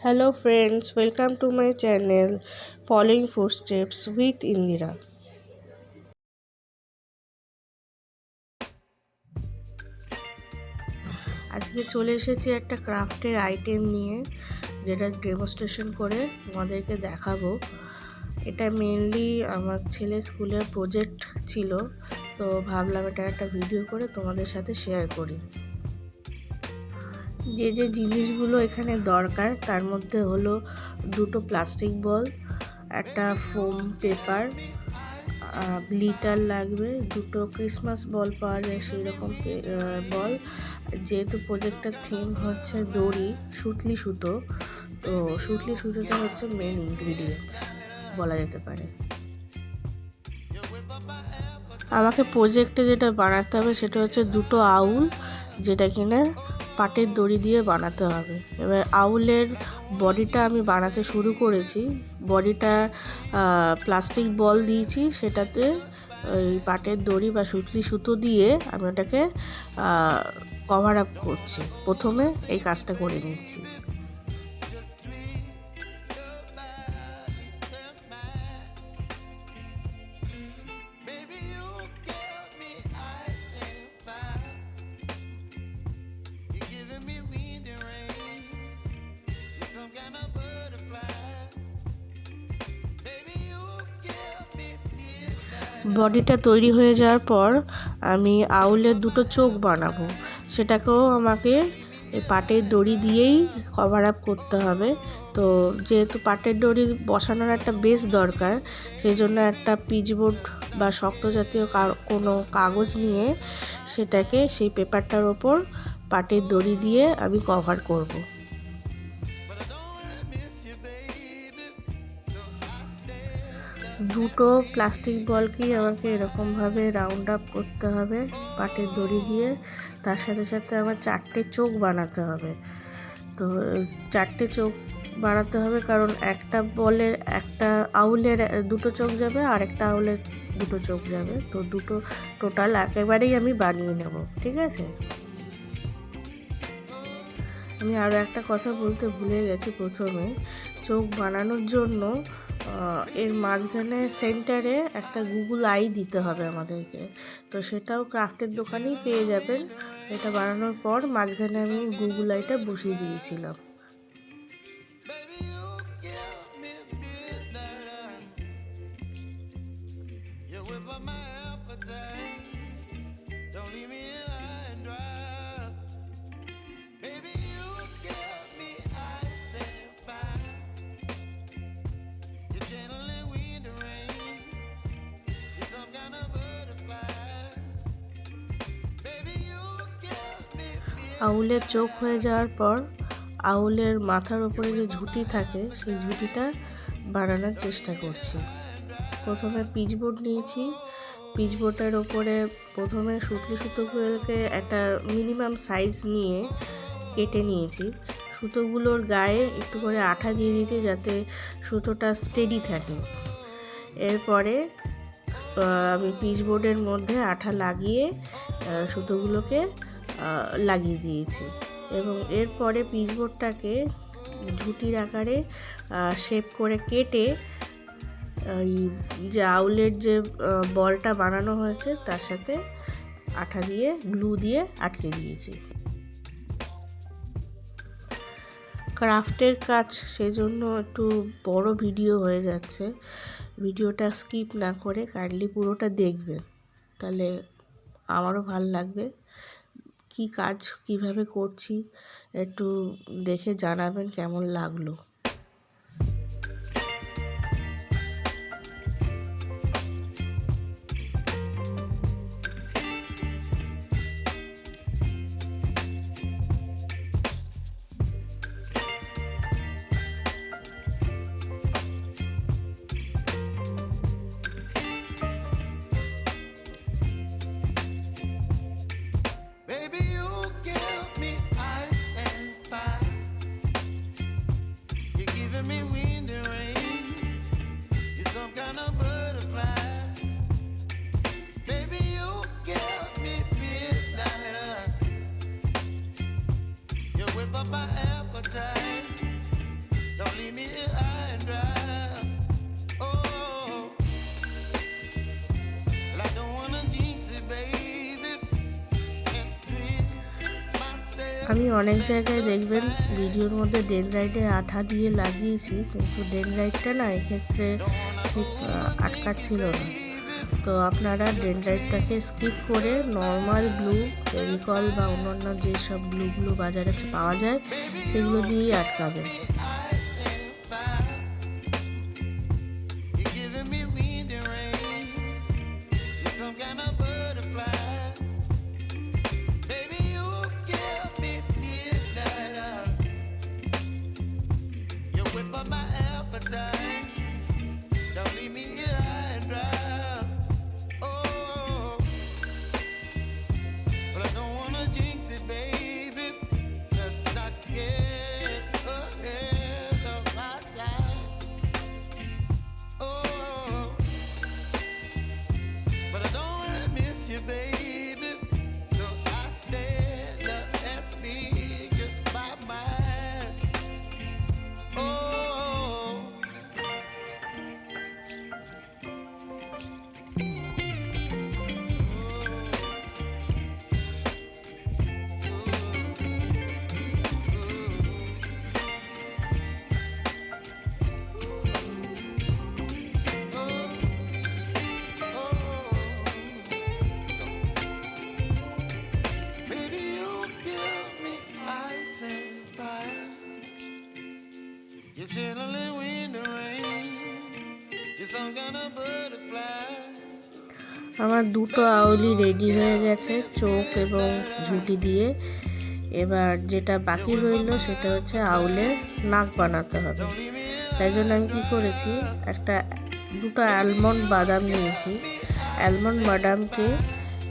Hello friends, welcome to my channel Following Footsteps with Indira. আজকে চলে এসেছি একটা ক্রাফটের আইটেম নিয়ে, যেটা ডেমনস্ট্রেশন করে তোমাদেরকে দেখাবো। এটা মেনলি আমার ছেলে স্কুলের প্রজেক্ট ছিল, তো ভাবলাম এটা একটা ভিডিও করে তোমাদের সাথে শেয়ার করি। যে যে জিনিসগুলো এখানে দরকার তার মধ্যে হলো দুটো প্লাস্টিক বল, একটা ফোম পেপার, গ্লিটার লাগবে, দুটো ক্রিসমাস বল পাওয়া যায় সেই রকম বল। যেহেতু প্রজেক্টটার থিম হচ্ছে দড়ি, সুতলি সুতো, তো সুতলি সুতোটা হচ্ছে মেন ইনগ্রিডিয়েন্টস বলা যেতে পারে। আমাকে প্রজেক্টে যেটা বানাতে হবে সেটা হচ্ছে দুটো আউল, যেটা কিনা পাটের দড়ি দিয়ে বানাতে হবে। এবার আউলের বডিটা আমি বানাতে শুরু করেছি। বডিটা প্লাস্টিক বল দিয়েছি, সেটাতে ওই পাটের দড়ি বা সুতলি সুতো দিয়ে আমি ওটাকে কভার আপ করছি। প্রথমে এই কাজটা করে নিচ্ছি। বডিটা তৈরি হয়ে যাওয়ার পর আমি আউলের দুটো চোখ বানাবো, সেটাকেও আমাকে এই পাটের দড়ি দিয়েই কভার আপ করতে হবে। তো যেহেতু পাটের দড়ি বসানোর একটা বেস দরকার, সেই জন্য একটা পিচবোর্ড বা শক্ত জাতীয় কোনো কাগজ নিয়ে সেটাকে সেই পেপারটার ওপর পাটের দড়ি দিয়ে আমি কভার করব। দুটো প্লাস্টিক বলকেই আমাকে এরকমভাবে রাউন্ড আপ করতে হবে পাটের দড়ি দিয়ে। তার সাথে সাথে আমার চারটে চোখ বানাতে হবে। তো চারটে চোখ বানাতে হবে কারণ একটা বলের একটা আউলের দুটো চোখ যাবে আর একটা আউলের দুটো চোখ যাবে, তো দুটো টোটাল একেবারেই আমি বানিয়ে নেব। ঠিক আছে, আমি আরও একটা কথা বলতে ভুলে গেছি। প্রথমে চোখ বানানোর জন্য এর মাঝখানে সেন্টারে একটা গুগল আই দিতে হবে আমাদেরকে, তো সেটাও ক্রাফটের দোকানেই পেয়ে যাবেন। এটা বানানোর পর মাঝখানে আমি গুগল আইটা বসিয়ে দিয়েছিলাম। আউলের চোখ হয়ে যাওয়ার পর আউলের মাথার ওপরে যে ঝুঁটি থাকে সেই ঝুঁটিটা বানানোর চেষ্টা করছি। প্রথমে পিচবোর্ড নিয়েছি, পিচবোর্ডের ওপরে প্রথমে সুতলি সুতোগুলোকে একটা মিনিমাম সাইজ নিয়ে কেটে নিয়েছি। সুতোগুলোর গায়ে একটু করে আঠা দিয়ে দিয়েছি যাতে সুতোটা স্টেডি থাকে। এরপরে আমি পিচবোর্ডের মধ্যে আঠা লাগিয়ে সুতোগুলোকে লাগিয়ে দিয়েছি এবং এরপরে পিচবোর্ডটাকে ঝুঁটির আকারে শেপ করে কেটে ওই যে আউলের যে বলটা বানানো হয়েছে তার সাথে আঠা দিয়ে গ্লু দিয়ে আটকে দিয়েছি। ক্রাফটের কাজ সেই জন্য একটু বড় ভিডিও হয়ে যাচ্ছে, ভিডিওটা স্কিপ না করে কাইন্ডলি পুরোটা দেখবেন, তাহলে আমারও ভালো লাগবে। কি কাজ কিভাবে করছি একটু দেখে জানাবেন কেমন লাগলো। আমি অনেক জায়গায় দেখবেন ভিডিওর মধ্যে ডেনড্রাইটে আঠা দিয়ে লাগিয়েছি, কিন্তু ডেনড্রাইটটা না এক্ষেত্রে ঠিক আটকাচ্ছিল না। তো আপনারা ডেনড্রাইটটাকে স্কিপ করে নর্মাল গ্লু, ফেভিকল বা অন্যান্য যেসব গ্লুগুলো বাজারে পাওয়া যায় সেগুলো দিয়েই আটকাবেন। আমার দুটো আউলি রেডি হয়ে গেছে চোখ এবং ঝুঁটি দিয়ে। এবার যেটা বাকি রইল সেটা হচ্ছে আউলের নাক বানাতে হবে। তাই জন্য আমি কী করেছি, দুটো অ্যালমন্ড বাদাম নিয়েছি। অ্যালমন্ড বাদামকে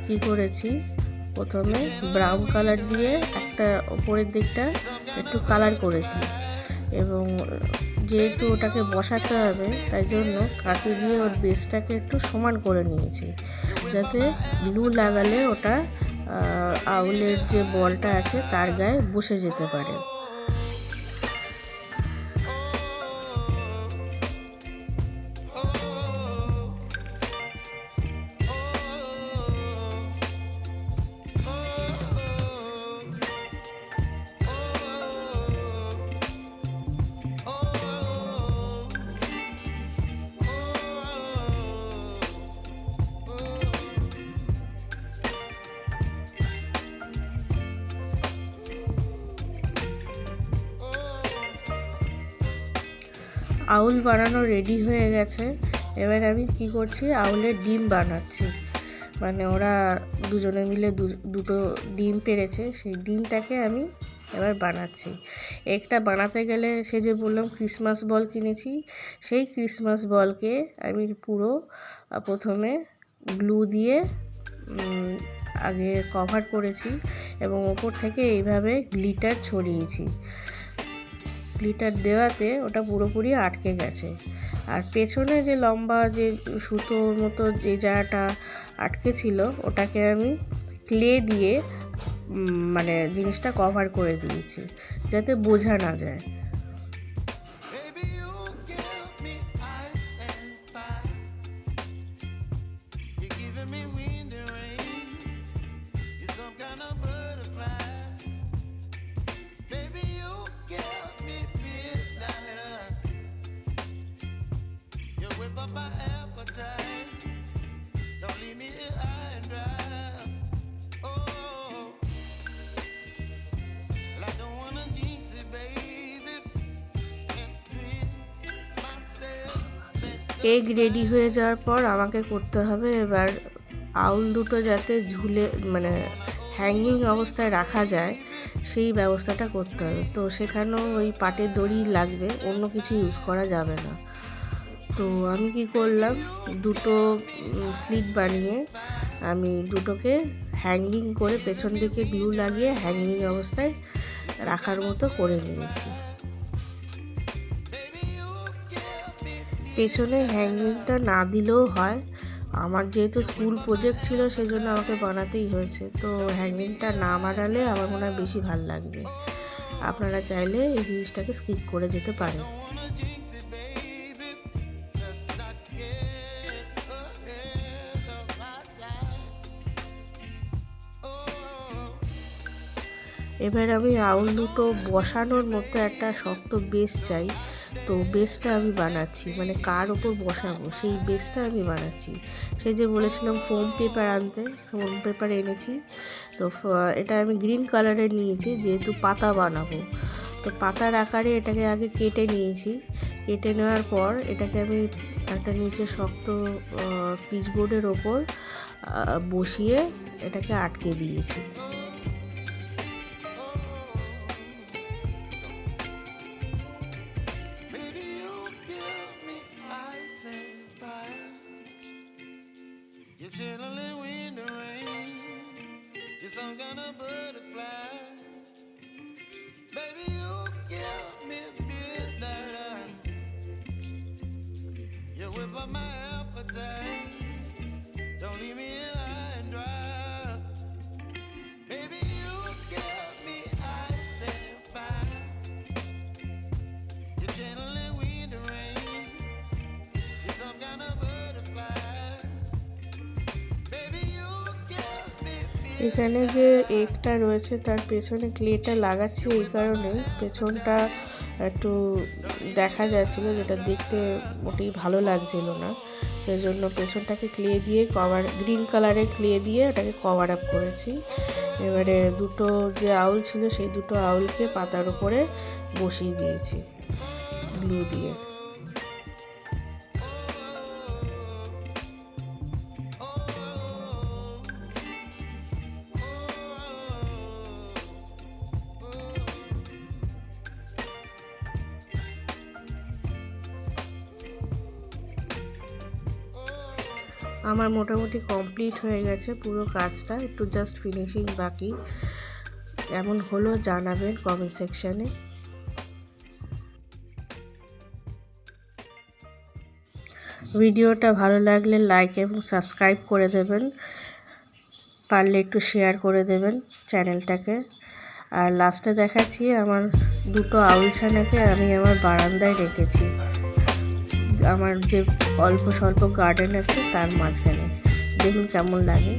কী করেছি, প্রথমে ব্রাউন কালার দিয়ে একটা ওপরের দিকটা একটু কালার করেছি, এবং যেহেতু ওটাকে বসাতে হবে তাই জন্য কাঁচি দিয়ে ওর বেসটাকে একটু সমান করে নিয়েছি, যাতে গ্লু লাগালে ওটা আউলের যে বলটা আছে তার গায়ে বসে যেতে পারে। আউল বানানো রেডি হয়ে গেছে। এবার আমি কি করছি, আউলের ডিম বানাচ্ছি। মানে ওরা দুজনে মিলে দুটো ডিম পেড়েছে, সেই ডিমটাকে আমি এবার বানাচ্ছি। একটা বানাতে গেলে সে যে বললাম ক্রিসমাস বল কিনেছি, সেই ক্রিসমাস বলকে আমি পুরো প্রথমে গ্লু দিয়ে আগে কভার করেছি, এবং ওপর থেকে এইভাবে গ্লিটার ছড়িয়েছি। গ্লিটার দেওয়াতে ওটা পুরোপুরি আটকে গেছে। আর পেছনে যে লম্বা যে সুতোর মতো যে জায়গাটা আটকে ছিল, ওটাকে আমি ক্লে দিয়ে মানে জিনিসটা কভার করে দিয়েছি, যাতে বোঝা না যায়। এগ রেডি হয়ে যাওয়ার পর আমাকে করতে হবে এবার আউল দুটো যাতে ঝুলে মানে হ্যাঙ্গিং অবস্থায় রাখা যায় সেই ব্যবস্থাটা করতে হবে। তো সেখানেও ওই পাটের দড়ি লাগবে, অন্য কিছু ইউজ করা যাবে না। তো আমি কি করলাম, দুটো স্লিট বানিয়ে আমি দুটোকে হ্যাঙ্গিং করে পেছন দিকে গ্লু লাগিয়ে হ্যাঙ্গিং অবস্থায় রাখার মতো করে নিয়েছি। পেছনে হ্যাঙ্গিংটা না দিলেও হয়, আমার যেহেতু স্কুল প্রজেক্ট ছিল সেই জন্য আমাকে বানাতেই হয়েছে। তো হ্যাঙ্গিংটা না বানালে আমার মনে হয় বেশি ভালো লাগবে। আপনারা চাইলে এই জিনিসটাকে স্কিপ করে যেতে পারেন। এবার আমি আউল দুটো বসানোর মতো একটা শক্ত বেস চাই, তো বেসটা আমি বানাচ্ছি, মানে কার ওপর বসাবো সেই বেসটা আমি বানাচ্ছি। সেই যে বলেছিলাম ফোম পেপার আনতে, ফোম পেপার এনেছি। তো এটা আমি গ্রিন কালারের নিয়েছি যেহেতু পাতা বানাবো। তো পাতার আকারে এটাকে আগে কেটে নিয়েছি। কেটে নেওয়ার পর এটাকে আমি একটা নিচে শক্ত পিচবোর্ডের ওপর বসিয়ে এটাকে আটকে দিয়েছি। এখানে যে এগটা রয়েছে তার পেছনে ক্লেটা লাগাচ্ছি এই কারণে পেছনটা একটু দেখা যাচ্ছিলো, যেটা দেখতে মোটেই ভালো লাগছিল না। সেই জন্য পেছনটাকে ক্লে দিয়ে গ্রিন কালারের ক্লে দিয়ে ওটাকে কভার আপ করেছি। এবারে দুটো যে আউল ছিল সেই দুটো আউলকে পাতার উপরে বসিয়ে দিয়েছি গ্লু দিয়ে। আমার মোটামুটি কমপ্লিট হয়ে গেছে পুরো কাজটা, একটু জাস্ট ফিনিশিং বাকি। এমন হলো জানাবেন কমেন্ট সেকশানে। ভিডিওটা ভালো লাগলে লাইক এবং সাবস্ক্রাইব করে দেবেন, পারলে একটু শেয়ার করে দেবেন চ্যানেলটাকে। আর লাস্টে দেখাচ্ছি আমার দুটো আউল ছানাকে আমি আমার বারান্দায় রেখেছি, আমার যে অল্প স্বল্প গার্ডেন আছে তার মাঝখানে। দেখুন কেমন লাগে।